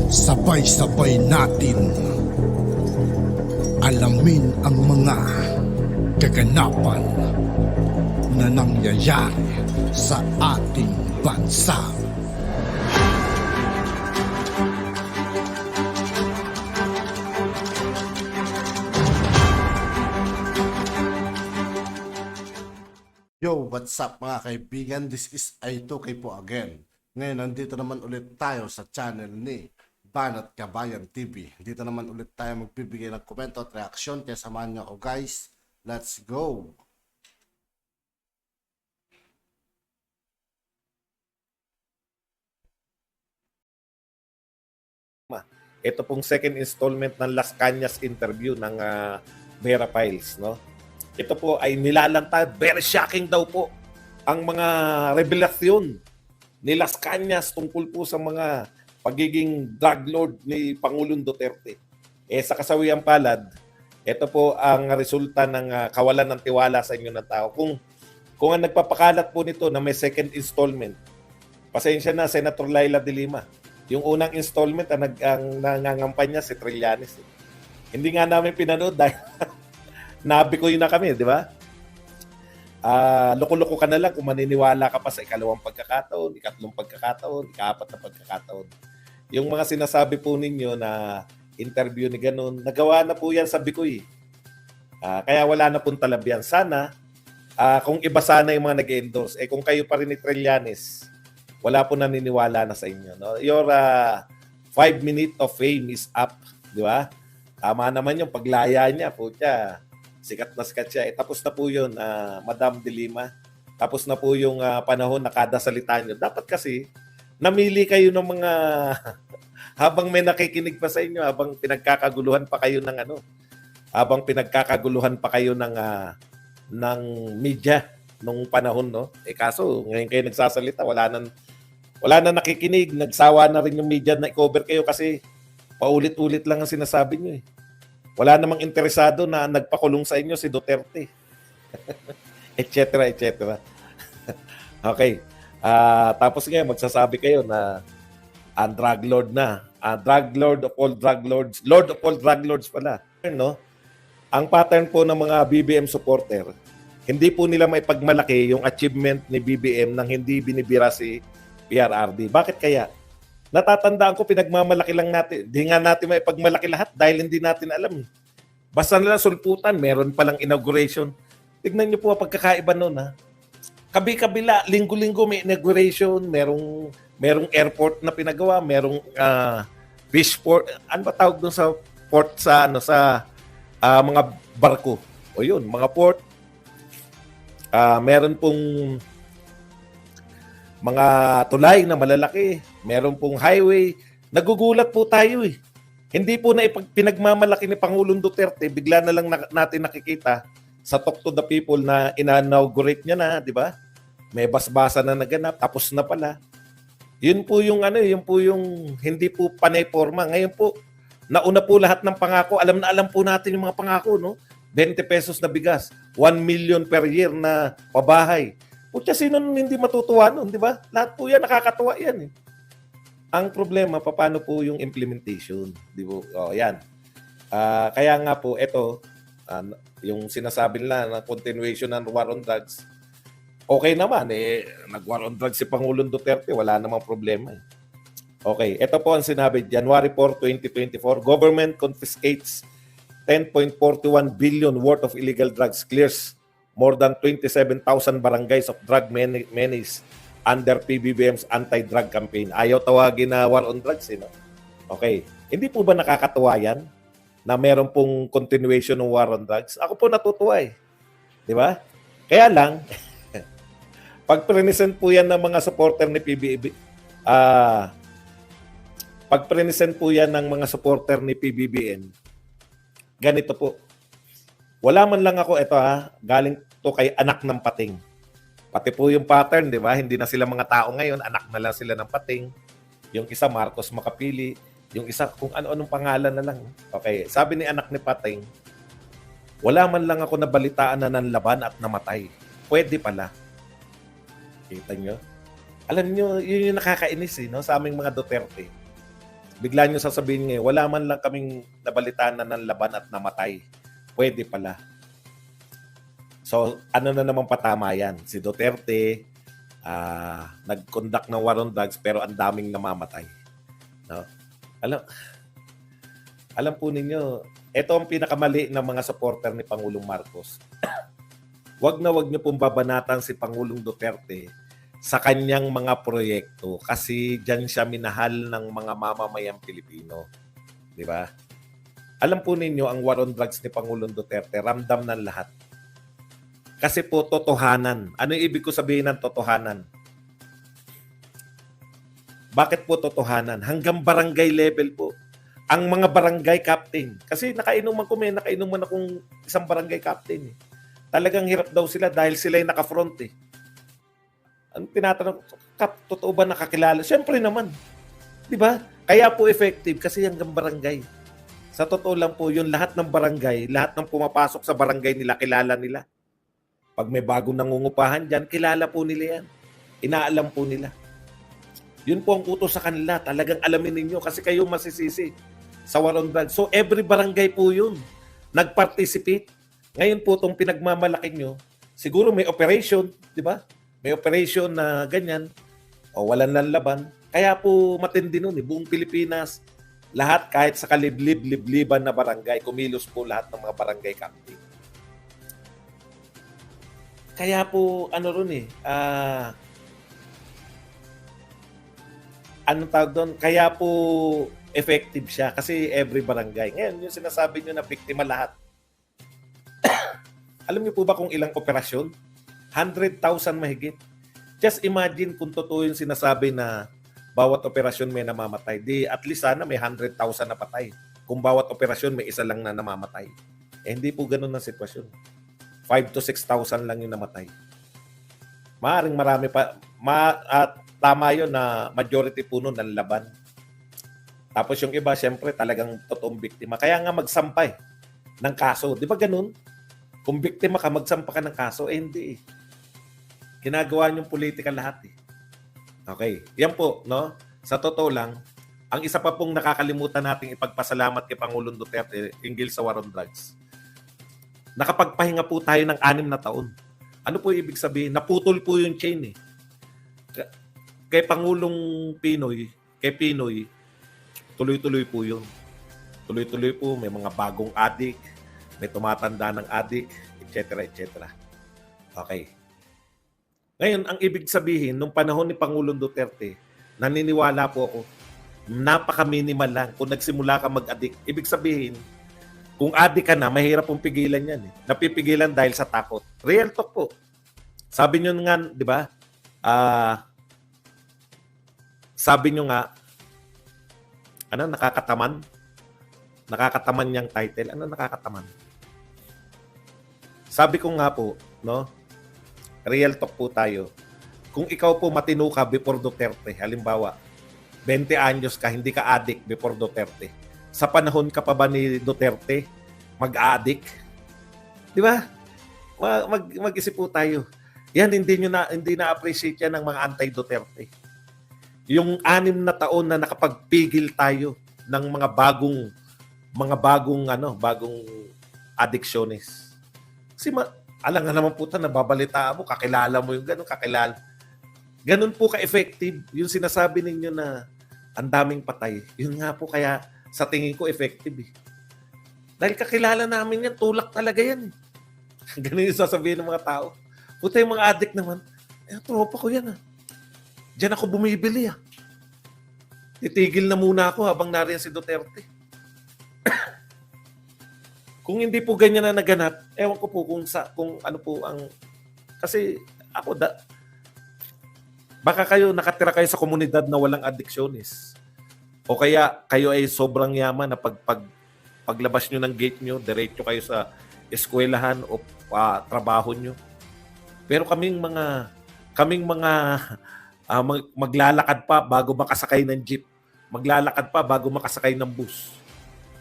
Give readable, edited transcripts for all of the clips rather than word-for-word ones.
Sabay-sabay natin alamin ang mga kaganapan na nangyayari sa ating bansa. Yo, what's up mga kaibigan? This is I2K po again. Ngayon, nandito naman ulit tayo sa channel ni Banat Kabayan TV. Dito naman ulit tayo magbibigay ng komento at reaksyon. Kaya samahan niyo ako guys. Let's go! Ito pong second installment ng Las Cañas interview ng Vera Files, no? Ito po ay nilalantad, very shocking daw po ang mga revelasyon ni Las Cañas tungkol po sa mga pagiging drug lord ni Pangulong Duterte. Sa kasawiang palad, ito po ang resulta ng kawalan ng tiwala sa inyo ng tao. Kung ang nagpapakalat po nito na may second installment, pasensya na, Senator Laila de Lima. Yung unang installment ang nangangampanya si Trillanes. Hindi nga namin pinanood dahil nabikoy na kami, di ba? Loko-loko ka na lang kung maniniwala ka pa sa ikalawang pagkakataon, ikatlong pagkakataon, ikaapat na pagkakataon. Yung mga sinasabi po ninyo na interview ni ganun, nagawa na po yan sa Bikoy. Kaya wala na pong talabyan. Sana, kung iba sana yung mga nag-endorse, kung kayo pa rin ni Trillanes, wala po naniniwala na sa inyo. No? Your 5 minute of fame is up, di ba? Tama naman yung paglaya niya, putya. Sikat na sikat siya. Tapos na po yun, Madam de Lima. Tapos na po yung panahon na kada salita nyo. Dapat kasi, namili kayo ng mga habang may nakikinig pa sa inyo, habang pinagkakaguluhan pa kayo ng habang pinagkakaguluhan pa kayo ng media nung panahon, no? Kaso, ngayon kayo nagsasalita, wala na nakikinig, nagsawa na rin yung media na i-cover kayo kasi paulit-ulit lang ang sinasabi nyo eh. Wala namang interesado na nagpakulong sa inyo si Duterte. Etc. etc. Okay. Tapos ngayon, magsasabi kayo na ang drug lord na. Drug lord of all drug lords. Lord of all drug lords pala. No? Ang pattern po ng mga BBM supporter, hindi po nila may pagmalaki yung achievement ni BBM nang hindi binibira si PRRD. Bakit kaya? Natatandaan ko, pinagmamalaki lang natin. Di nga natin may pagmalaki lahat dahil hindi natin alam. Basta nila sulputan, meron palang inauguration. Tignan niyo po ang pagkakaiba noon, ha? Kabi-kabila, linggo-linggo may inauguration, merong airport na pinagawa, merong fish port. Ano ba tawag doon sa port sa mga barko? O yun, mga port. Meron pong mga tulay na malalaki, meron pong highway. Nagugulat po tayo eh. Hindi po na pinagmamalaki ni Pangulong Duterte, bigla na lang natin nakikita sa Talk to the People na ina-inaugurate niya na, di ba? May basbasa na naganap, tapos na pala. Yun po yung hindi po panay forma. Ngayon po, nauna po lahat ng pangako. Alam na alam po natin yung mga pangako, no? 20 pesos na bigas, 1 million per year na pabahay. Kutya, sino hindi matutuwa nun, di ba? Lahat po yan, nakakatuwa yan eh. Ang problema, paano po yung implementation? Di ba? Yan. Kaya nga po, ito, yung sinasabi nila na continuation ng war on drugs, okay naman eh. Nag-war on drugs si Pangulong Duterte, wala namang problema eh. Okay, ito po ang sinabi, January 4, 2024, government confiscates 10.41 billion worth of illegal drugs, clears more than 27,000 barangays of drug menace under PBBM's anti-drug campaign. Ayaw tawagin na war on drugs, no? Okay. Hindi po ba nakakatuwa yan na meron pong continuation ng war on drugs? Ako po natutuwa eh. Di ba? Kaya lang, pag present po yan ng mga supporter ni pag present po yan ng mga supporter ni PBBM, ganito po. Wala man lang ako, ito galing to kay anak ng pating. Pati po yung pattern, di ba? Hindi na sila mga tao ngayon, anak na lang sila ng pating. Yung isa, Marcos Makapili. Yung isa, kung ano-anong pangalan na lang. Okay, sabi ni anak ni pating, wala man lang ako nabalitaan na nanlaban at namatay. Pwede pala. Kita nyo? Alam nyo, yun yung nakakainis no? Sa aming mga Duterte. Bigla nyo sasabihin ngayon, wala man lang kaming nabalitaan na ng laban at namatay. Pwede pala. So, ano na naman patama yan? Si Duterte, nag-conduct ng war on drugs pero ang daming namamatay. No? Alam po ninyo, ito ang pinakamali ng mga supporter ni Pangulong Marcos. Wag niyo pong babanatan si Pangulong Duterte sa kanyang mga proyekto kasi diyan siya minahal ng mga mamamayang Pilipino. Di ba? Alam po ninyo, ang war on drugs ni Pangulong Duterte, ramdam ng lahat. Kasi po, totohanan. Ano yung ibig ko sabihin ng totohanan? Bakit po totohanan? Hanggang barangay level po. Ang mga barangay captain. Kasi nakainuman akong isang barangay captain. Talagang hirap daw sila dahil sila yung naka-front eh. Ang tinatanong, Kap, totoo ba nakakilala? Siyempre naman. Di ba? Kaya po effective kasi hanggang barangay. Sa totoo lang po, yung lahat ng barangay, lahat ng pumapasok sa barangay nila, kilala nila. Pag may bagong nangungupahan dyan, kilala po nila yan. Inaalam po nila. Yun po ang utos sa kanila. Talagang alamin ninyo kasi kayo masisisi sa war on drugs. So every barangay po yun. Nag-participate. Ngayon po itong pinagmamalaki nyo, siguro may operation, di ba? May operation na ganyan o walang laban. Kaya po matindi nun eh. Buong Pilipinas, lahat kahit sa kaliblib-libliban na barangay, kumilos po lahat ng mga barangay captain. Kaya po, anong tawag doon? Kaya po effective siya kasi every barangay. Ngayon, yung sinasabi nyo na biktima lahat. Alam niyo po ba kung ilang operasyon? 100,000 mahigit. Just imagine kung totoo yung sinasabi na bawat operasyon may namamatay. Di at least sana may 100,000 na patay. Kung bawat operasyon may isa lang na namamatay. Hindi po ganun ang sitwasyon. 5 to 6,000 lang yung namatay. Maaring marami pa. Tama yun na majority po nun ng laban. Tapos yung iba, syempre, talagang totoong biktima. Kaya nga magsampay ng kaso. Di ba ganun? Kung biktima ka, magsampa ka ng kaso. Hindi eh. Ginagawa niyong politika lahat eh. Okay. Yan po, no? Sa totoo lang, ang isa pa pong nakakalimutan nating ipagpasalamat kay Pangulong Duterte hinggil sa war on drugs. Nakapagpahinga po tayo ng 6 na taon. Ano po ibig sabihin? Naputol po yung chain eh. Kay Pangulong Pinoy, tuloy-tuloy po yun. Tuloy-tuloy po, may mga bagong adik, may tumatanda ng adik, etc. etc. Okay. Ngayon, ang ibig sabihin, nung panahon ni Pangulong Duterte, naniniwala po ako, napaka-minimal lang. Kung nagsimula ka mag-addict, ibig sabihin, kung addict ka na, mahirap pong pigilan yan. Napipigilan dahil sa takot. Real talk po. Sabi nyo nga, di ba? Sabi nyo nga, nakakataman? Nakakataman yung title. Ano nakakataman? Sabi ko nga po, no? Real talk po tayo. Kung ikaw po matino ka before Duterte, halimbawa, 20 anyos ka, hindi ka addict before Duterte. Sa panahon ka pa ba ni Duterte mag-addict? Di ba? Mag-isip po tayo. Yan, hindi na-appreciate yan ng mga anti-Duterte. Yung 6 na taon na nakapagpigil tayo ng mga bagong addictionist. Kasi alam nga naman po nababalita mo, kakilala mo yung kakilala. Ganun po ka-effective yung sinasabi ninyo na ang daming patay. Yun nga po kaya sa tingin ko effective eh. Dahil kakilala namin yan, tulak talaga yan eh. Ganun yung sasabihin ng mga tao. Puta yung mga addict naman, tropa ko yan ah. Diyan ako bumibili ah. Titigil na muna ako habang nariyan si Duterte. Kung hindi po ganyan na naganap, ewan ko po kung ano po ang... Kasi ako, baka kayo nakatira kayo sa komunidad na walang addictionist. O kaya kayo ay sobrang yaman na paglabas nyo ng gate nyo, diretso kayo sa eskwelahan o trabaho nyo. Pero kaming mga maglalakad pa bago makasakay ng jeep. Maglalakad pa bago makasakay ng bus.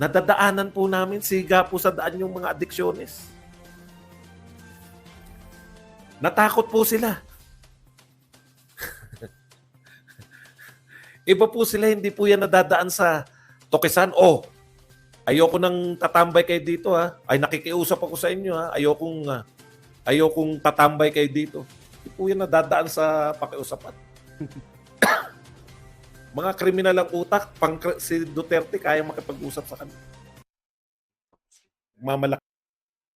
Nadadaanan po namin, siga po sa daan yung mga addictionist. Natakot po sila. Iba po sila, hindi po yan nadadaan sa tokesan. Oh, ayoko nang tatambay kayo dito ha. Ay nakikiusap ako sa inyo ha. Ayokong tatambay kayo dito. Hindi po yan nadadaan sa pakiusapan. Mga kriminal ang utak, si Duterte kaya makipag-usap sa kanila. Mamalaki.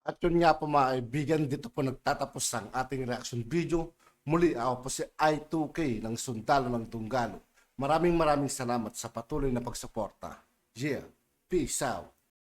At yun nga po mga kaibigan, dito po nagtatapos ang ating reaction video. Muli ako po si I2K ng Sundalo ng Tunggalo. Maraming salamat sa patuloy na pagsuporta. Yeah, peace out.